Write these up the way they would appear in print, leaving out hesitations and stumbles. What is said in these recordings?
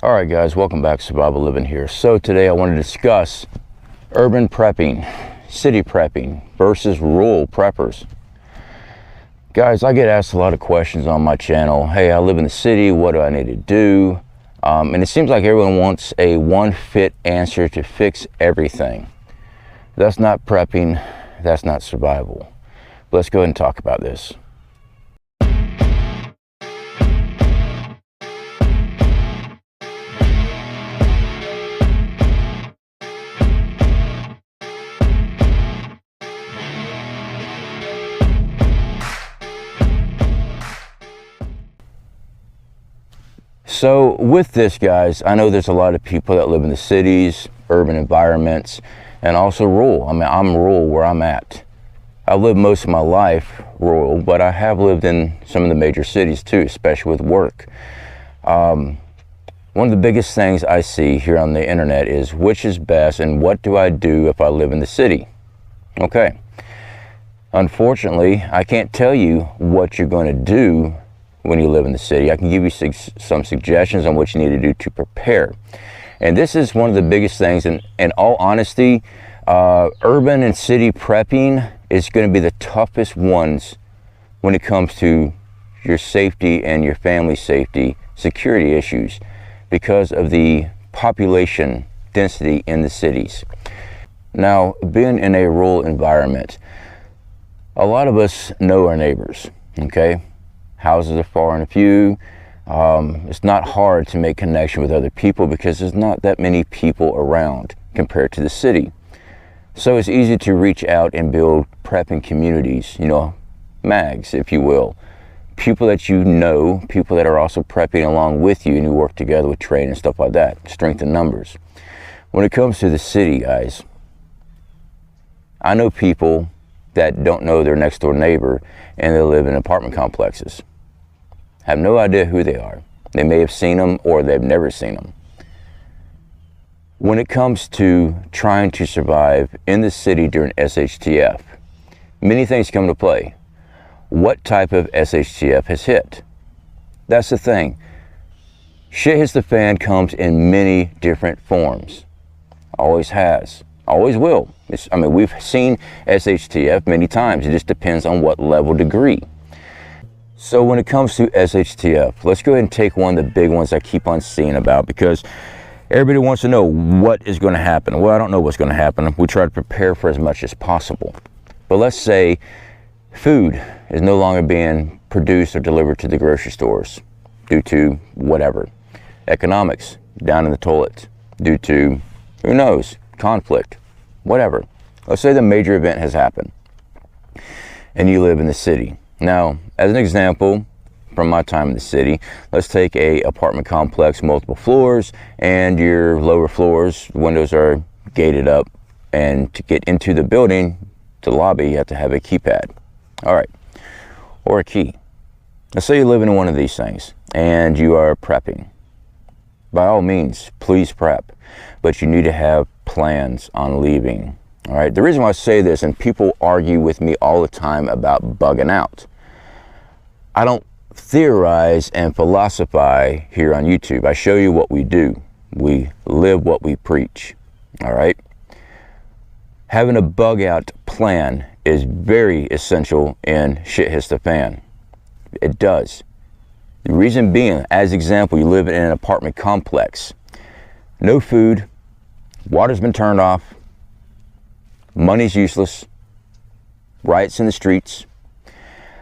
All right guys, welcome back. Survival Living here. So today I want to discuss urban prepping, city prepping versus rural preppers. Guys, I get asked a lot of questions on my channel. Hey, I live in the city, what do I need to do? And it seems like everyone wants a one-fit answer to fix everything. That's not prepping, that's not survival. But let's go ahead and talk about this. So with this, guys, I know there's a lot of people that live in the cities, urban environments, and also rural. I mean, I'm rural where I'm at. I've lived most of my life rural, but I have lived in some of the major cities too, especially with work. One of the biggest things I see here on the internet is which is best and what do I do if I live in the city? Okay. Unfortunately, I can't tell you what you're going to do when you live in the city. I can give you some suggestions on what you need to do to prepare. And this is one of the biggest things, and in all honesty, urban and city prepping is going to be the toughest ones when it comes to your safety and your family safety, security issues, because of the population density in the cities. Now, being in a rural environment, a lot of us know our neighbors, okay? Houses are far and few. It's not hard to make connection with other people because there's not that many people around compared to the city. So it's easy to reach out and build prepping communities, you know, mags, if you will. People that you know, people that are also prepping along with you and you work together with training and stuff like that, strength in numbers. When it comes to the city, guys, I know people that don't know their next door neighbor and they live in apartment complexes. Have no idea who they are. They may have seen them or they've never seen them. When it comes to trying to survive in the city during SHTF, many things come to play. What type of SHTF has hit? That's the thing. Shit hits the fan comes in many different forms. Always has. Always will. I mean, we've seen SHTF many times. It just depends on what level degree. So when it comes to SHTF, let's go ahead and take one of the big ones I keep on seeing about, because everybody wants to know what is going to happen. Well, I don't know what's going to happen. We try to prepare for as much as possible. But let's say food is no longer being produced or delivered to the grocery stores due to whatever. Economics down in the toilet due to, who knows, conflict, whatever. Let's say the major event has happened and you live in the city. Now, as an example from my time in the city, let's take a apartment complex, multiple floors, and your lower floors, windows are gated up, and to get into the building, the lobby, you have to have a keypad. All right, or a key. Let's say you live in one of these things and you are prepping. By all means, please prep, but you need to have plans on leaving. All right, the reason why I say this, and people argue with me all the time about bugging out. I don't theorize and philosophize here on YouTube. I show you what we do. We live what we preach. All right. Having a bug out plan is very essential in shit hits the fan. It does. The reason being, as example, you live in an apartment complex. No food, water's been turned off, money's useless, riots in the streets.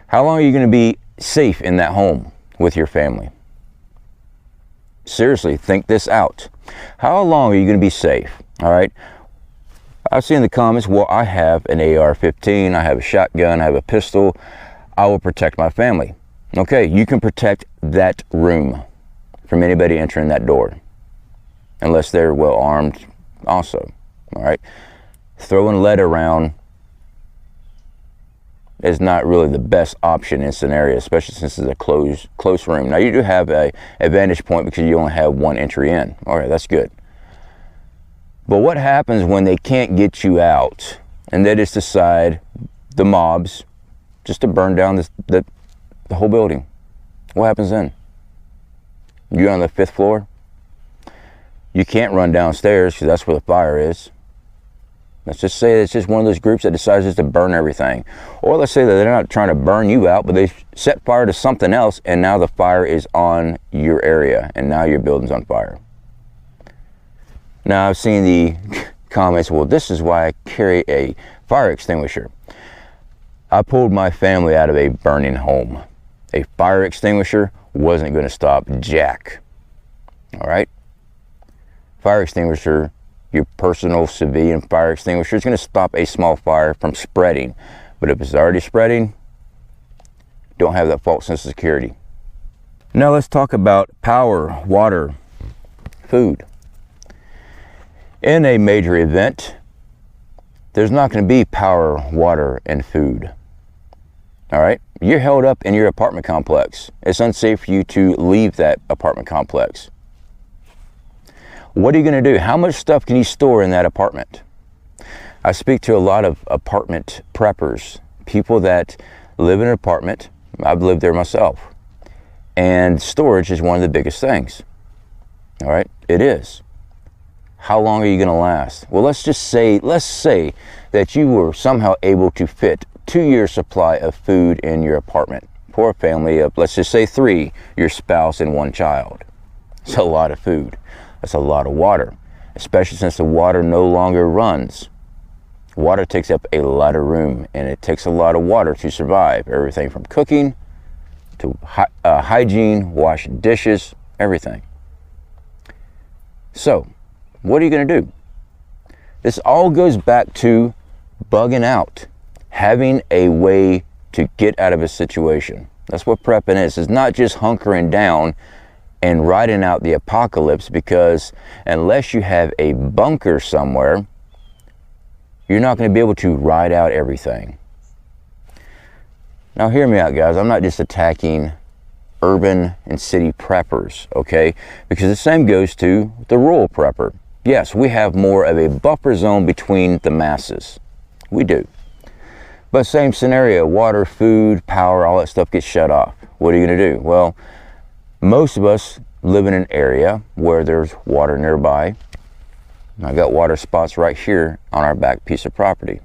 How long are you going to be safe in that home with your family? Seriously, think this out. How long are you going to be safe? All right. I've seen in the comments, well, I have an AR-15, I have a shotgun, I have a pistol. I will protect my family. Okay, you can protect that room from anybody entering that door, unless they're well armed also. All right. Throwing lead around is not really the best option in scenario, especially since it's a close room. Now you do have a vantage point because you only have one entry in. All right, that's good. But what happens when they can't get you out and they just decide, the mobs, just to burn down the whole building? What happens then? You're on the 5th floor? You can't run downstairs because that's where the fire is. Let's just say it's just one of those groups that decides just to burn everything. Or let's say that they're not trying to burn you out, but they set fire to something else, and now the fire is on your area, and now your building's on fire. Now I've seen the comments, well, this is why I carry a fire extinguisher. I pulled my family out of a burning home. A fire extinguisher wasn't going to stop jack. All right? Fire extinguisher, your personal civilian fire extinguisher, is going to stop a small fire from spreading. But if it's already spreading, don't have that false sense of security. Now let's talk about power, water, food. In a major event, there's not going to be power, water, and food. All right? You're held up in your apartment complex. It's unsafe for you to leave that apartment complex. What are you going to do? How much stuff can you store in that apartment? I speak to a lot of apartment preppers, people that live in an apartment. I've lived there myself. And storage is one of the biggest things. All right? It is. How long are you going to last? Well, let's say that you were somehow able to fit 2 years supply of food in your apartment for a family of, let's just say 3, your spouse and 1 child. It's a lot of food. That's a lot of water, especially since the water no longer runs. Water takes up a lot of room, and it takes a lot of water to survive. Everything from cooking to hygiene, washing dishes, everything. So, what are you going to do? This all goes back to bugging out, having a way to get out of a situation. That's what prepping is. It's not just hunkering down and riding out the apocalypse, because unless you have a bunker somewhere, you're not going to be able to ride out everything. Now hear me out, guys. I'm not just attacking urban and city preppers, okay? Because the same goes to the rural prepper. Yes, we have more of a buffer zone between the masses. We do. But same scenario, water, food, power, all that stuff gets shut off. What are you going to do? Well, most of us live in an area where there's water nearby. I got water spots right here on our back piece of property.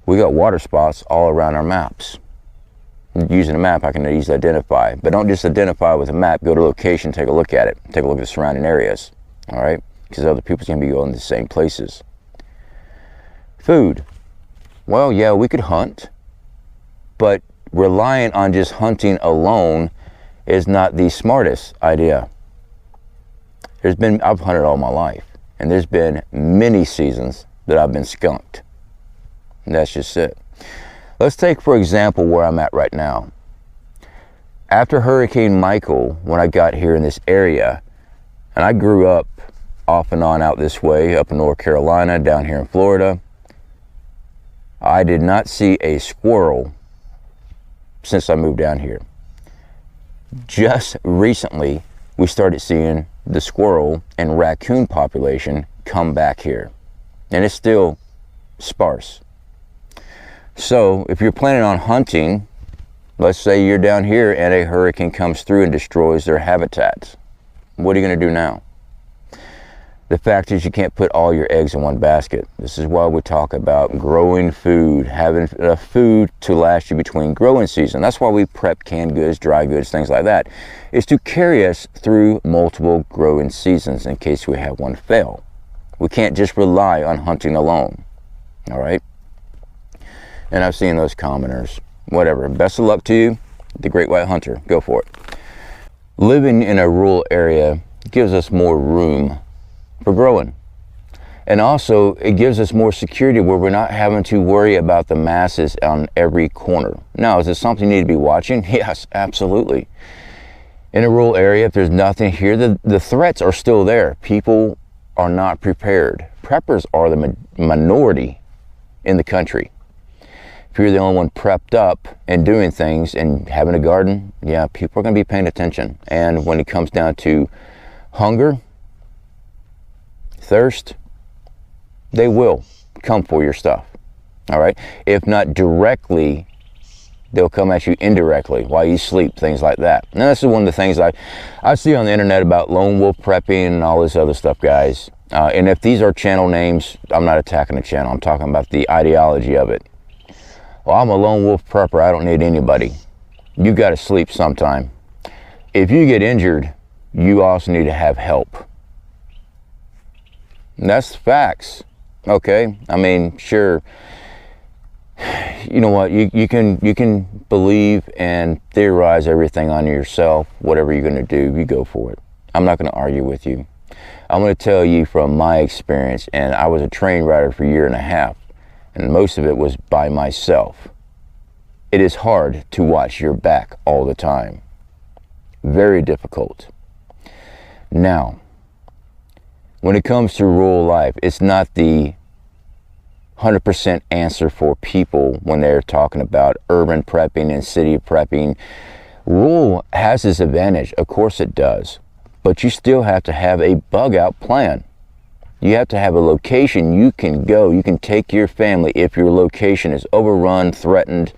We got water spots all around our maps. Using a map, I can easily identify. But don't just identify with a map. Go to location, take a look at it. Take a look at the surrounding areas. All right? Because other people's going to be going to the same places. Food. Well, yeah, we could hunt. But relying on just hunting alone is not the smartest idea. I've hunted all my life, and there's been many seasons that I've been skunked. And that's just it. Let's take, for example, where I'm at right now. After Hurricane Michael, when I got here in this area, and I grew up off and on out this way, up in North Carolina, down here in Florida, I did not see a squirrel since I moved down here. Just recently, we started seeing the squirrel and raccoon population come back here. And it's still sparse. So, if you're planning on hunting, let's say you're down here and a hurricane comes through and destroys their habitats. What are you going to do now? The fact is, you can't put all your eggs in one basket. This is why we talk about growing food, having enough food to last you between growing season. That's why we prep canned goods, dry goods, things like that, is to carry us through multiple growing seasons in case we have one fail. We can't just rely on hunting alone. All right? And I've seen those commenters. Whatever. Best of luck to you, the Great White Hunter. Go for it. Living in a rural area gives us more room for growing. And also, it gives us more security where we're not having to worry about the masses on every corner. Now, is this something you need to be watching? Yes, absolutely. In a rural area, if there's nothing here, the threats are still there. People are not prepared. Preppers are the minority in the country. If you're the only one prepped up and doing things and having a garden, yeah, people are going to be paying attention. And when it comes down to hunger, thirst, they will come for your stuff. All right? If not directly They'll come at you indirectly while you sleep, things like that. And this is one of the things I see on the internet about lone wolf prepping and all this other stuff, guys. And if these are channel names, I'm not attacking the channel. I'm talking about the ideology of it. Well, I'm a lone wolf prepper. I don't need anybody. You got to sleep sometime. If you get injured, you also need to have help. And that's facts. Okay? I mean, sure. You know what, you can believe and theorize everything on yourself. Whatever you're going to do, you go for it. I'm not going to argue with you. I'm going to tell you from my experience, and I was a train rider for a year and a half, and most of it was by myself. It is hard to watch your back all the time. Very difficult. Now, when it comes to rural life, it's not the 100% answer for people when they're talking about urban prepping and city prepping. Rural has its advantage, of course it does, but you still have to have a bug out plan. You have to have a location you can go. You can take your family if your location is overrun, threatened,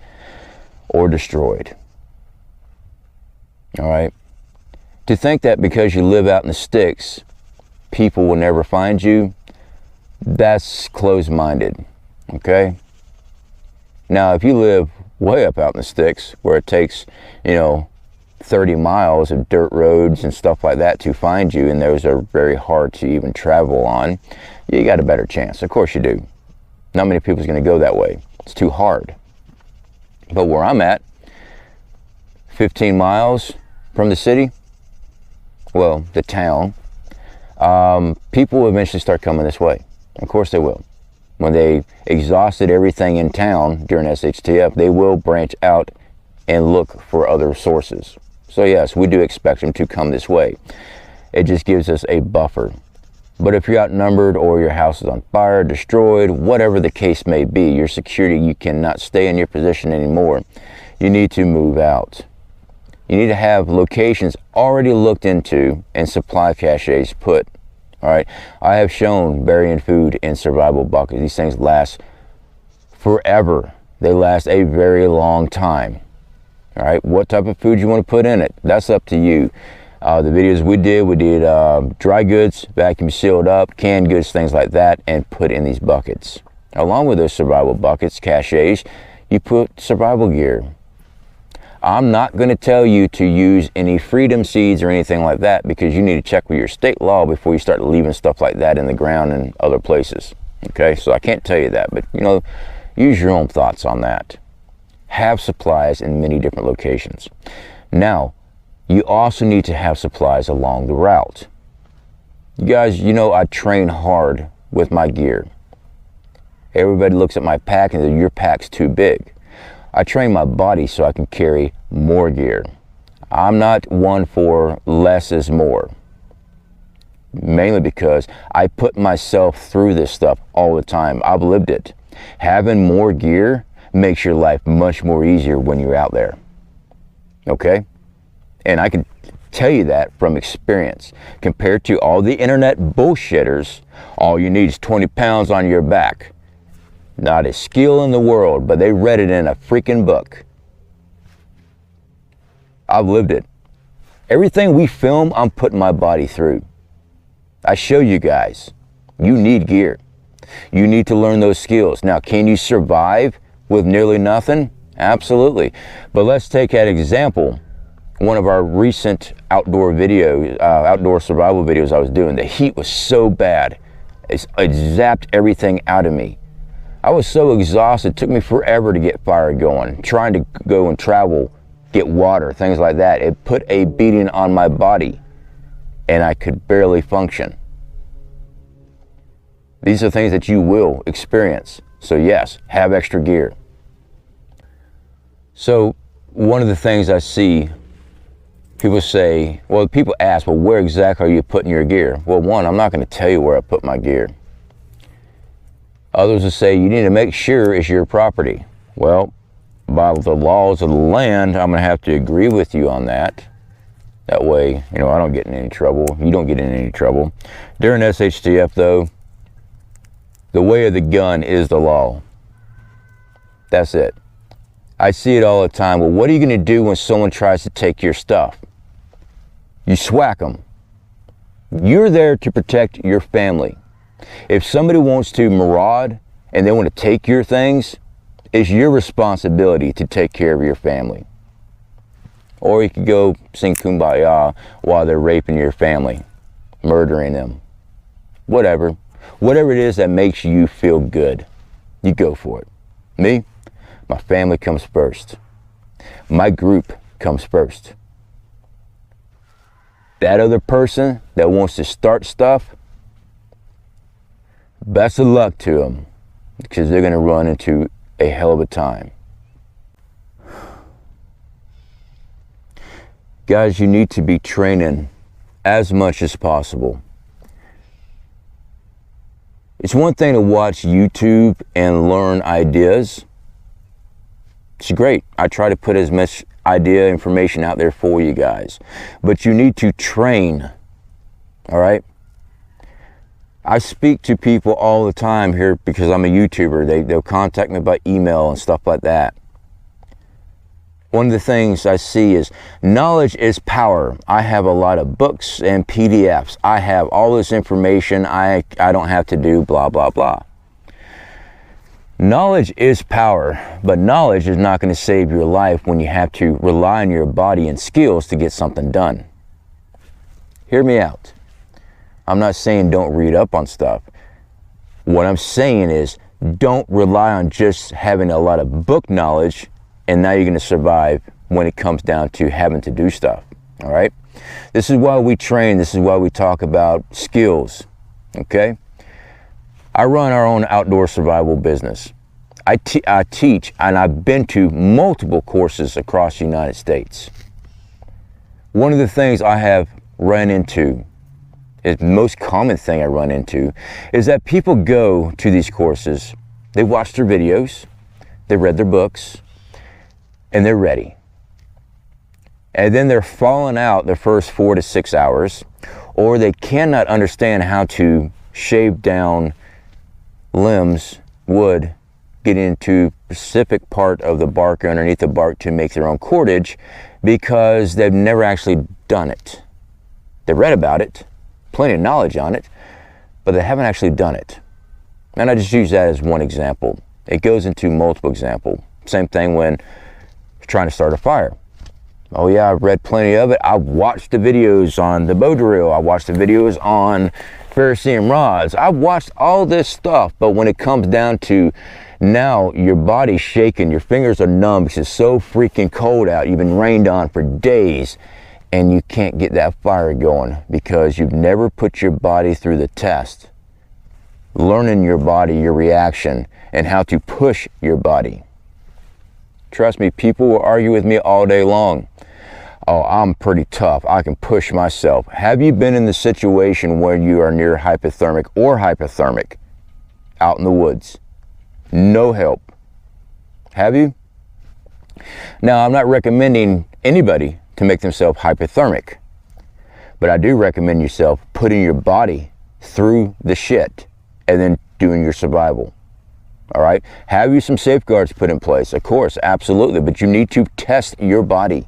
or destroyed. All right? To think that because you live out in the sticks, people will never find you, that's closed-minded. Okay? Now, if you live way up out in the sticks, where it takes, 30 miles of dirt roads and stuff like that to find you, and those are very hard to even travel on, you got a better chance. Of course you do. Not many people's going to go that way. It's too hard. But where I'm at, 15 miles from the city, well, the town, people will eventually start coming this way. Of course they will. When they exhausted everything in town during SHTF, they will branch out and look for other sources. So yes, we do expect them to come this way. It just gives us a buffer. But if you're outnumbered or your house is on fire, destroyed, whatever the case may be, your security, you cannot stay in your position anymore. You need to move out. You need to have locations already looked into and supply caches put. All right, I have shown burying food in survival buckets. These things last forever. They last a very long time. All right, what type of food you want to put in it, that's up to you. The videos we did dry goods, vacuum sealed up, canned goods, things like that, and put in these buckets. Along with those survival buckets, caches, you put survival gear. I'm not going to tell you to use any freedom seeds or anything like that, because you need to check with your state law before you start leaving stuff like that in the ground and other places. Okay, so I can't tell you that, but use your own thoughts on that. Have supplies in many different locations. Now, you also need to have supplies along the route. You guys, I train hard with my gear. Everybody looks at my pack and says, your pack's too big. I train my body so I can carry more gear. I'm not one for less is more. Mainly because I put myself through this stuff all the time. I've lived it. Having more gear makes your life much more easier when you're out there. Okay? And I can tell you that from experience. Compared to all the internet bullshitters, all you need is 20 pounds on your back. Not a skill in the world, but they read it in a freaking book. I've lived it. Everything we film, I'm putting my body through. I show you guys. You need gear. You need to learn those skills. Now, can you survive with nearly nothing? Absolutely. But let's take an example. One of our recent outdoor survival videos I was doing, the heat was so bad. It zapped everything out of me. I was so exhausted, it took me forever to get fire going, trying to go and travel, get water, things like that. It put a beating on my body, and I could barely function. These are things that you will experience. So yes, have extra gear. So one of the things I see, people ask, well, where exactly are you putting your gear? Well, one, I'm not going to tell you where I put my gear. Others will say, you need to make sure it's your property. Well, by the laws of the land, I'm going to have to agree with you on that. That way, I don't get in any trouble. You don't get in any trouble. During SHTF, though, the way of the gun is the law. That's it. I see it all the time. Well, what are you going to do when someone tries to take your stuff? You swack them. You're there to protect your family. If somebody wants to maraud and they want to take your things, it's your responsibility to take care of your family. Or you could go sing Kumbaya while they're raping your family, murdering them. Whatever. Whatever it is that makes you feel good, you go for it. Me, my family comes first. My group comes first. That other person that wants to start stuff, best of luck to them, because they're going to run into a hell of a time. Guys, you need to be training as much as possible. It's one thing to watch YouTube and learn ideas. It's great. I try to put as much information out there for you guys. But you need to train, all right? I speak to people all the time here because I'm a YouTuber. They'll contact me by email and stuff like that. One of the things I see is knowledge is power. I have a lot of books and PDFs. I have all this information. I don't have to do blah, blah, blah. Knowledge is power, but knowledge is not going to save your life when you have to rely on your body and skills to get something done. Hear me out. I'm not saying don't read up on stuff. What I'm saying is don't rely on just having a lot of book knowledge and now you're going to survive when it comes down to having to do stuff. All right? This is why we train. This is why we talk about skills. Okay? I run our own outdoor survival business. I teach, and I've been to multiple courses across the United States. One of the things I have run into, is the most common thing I run into, is that people go to these courses, they watch their videos, they read their books, and they're ready. And then they're falling out the first 4 to 6 hours, or they cannot understand how to shave down limbs, wood, get into a specific part of the bark or underneath the bark to make their own cordage because they've never actually done it. They read about it, plenty of knowledge on it, but they haven't actually done it. And I just use that as one example. It goes into multiple examples. Same thing when you're trying to start a fire. Oh yeah, I've read plenty of it. I've watched the videos on the bow drill. I watched the videos on ferrocerium rods. I've watched all this stuff, but when it comes down to now your body's shaking, your fingers are numb because it's so freaking cold out. You've been rained on for days and you can't get that fire going because you've never put your body through the test. Learning your body, your reaction, and how to push your body. Trust me, people will argue with me all day long. Oh, I'm pretty tough. I can push myself. Have you been in the situation where you are near hypothermic or hypothermic out in the woods? No help. Have you? Now, I'm not recommending anybody to make themselves hypothermic, but I do recommend yourself putting your body through the shit and then doing your survival. All right? Have you some safeguards put in place? Of course, absolutely, but you need to test your body.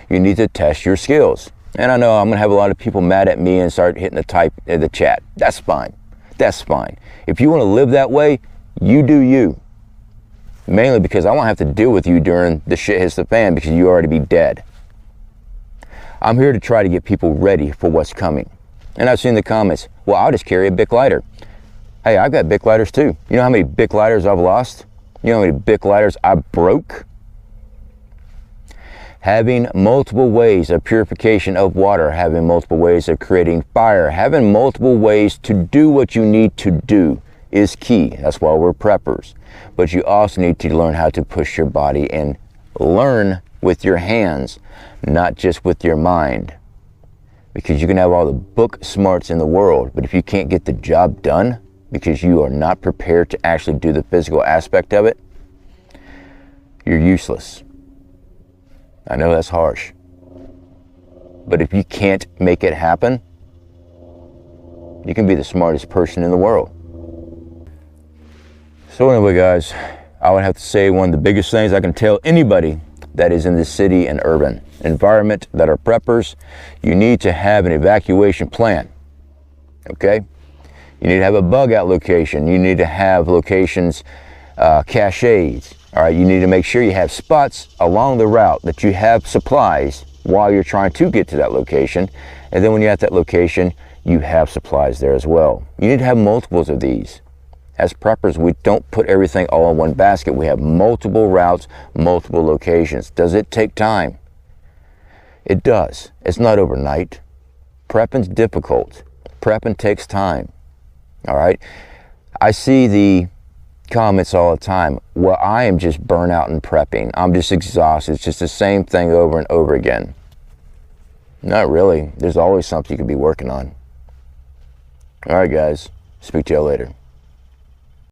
You need to test your skills. And I know I'm going to have a lot of people mad at me and start hitting the chat. That's fine. That's fine. If you want to live that way, you do you. Mainly because I won't have to deal with you during the shit hits the fan because you already be dead. I'm here to try to get people ready for what's coming. And I've seen the comments, well, I'll just carry a Bic lighter. Hey, I've got Bic lighters too. You know how many Bic lighters I've lost? You know how many Bic lighters I broke? Having multiple ways of purification of water, having multiple ways of creating fire, having multiple ways to do what you need to do is key. That's why we're preppers. But you also need to learn how to push your body and learn with your hands, not just with your mind. Because you can have all the book smarts in the world, but if you can't get the job done because you are not prepared to actually do the physical aspect of it, you're useless. I know that's harsh, but if you can't make it happen, you can be the smartest person in the world. So anyway, guys, I would have to say one of the biggest things I can tell anybody that is in the city and urban environment that are preppers, you need to have an evacuation plan, okay? You need to have a bug out location. You need to have locations, caches, all right? You need to make sure you have spots along the route that you have supplies while you're trying to get to that location. And then when you're at that location, you have supplies there as well. You need to have multiples of these. As preppers, we don't put everything all in one basket. We have multiple routes, multiple locations. Does it take time? It does. It's not overnight. Prepping's difficult. Prepping takes time. All right? I see the comments all the time. Well, I am just burnt out in prepping. I'm just exhausted. It's just the same thing over and over again. Not really. There's always something you could be working on. All right, guys. Speak to y'all later.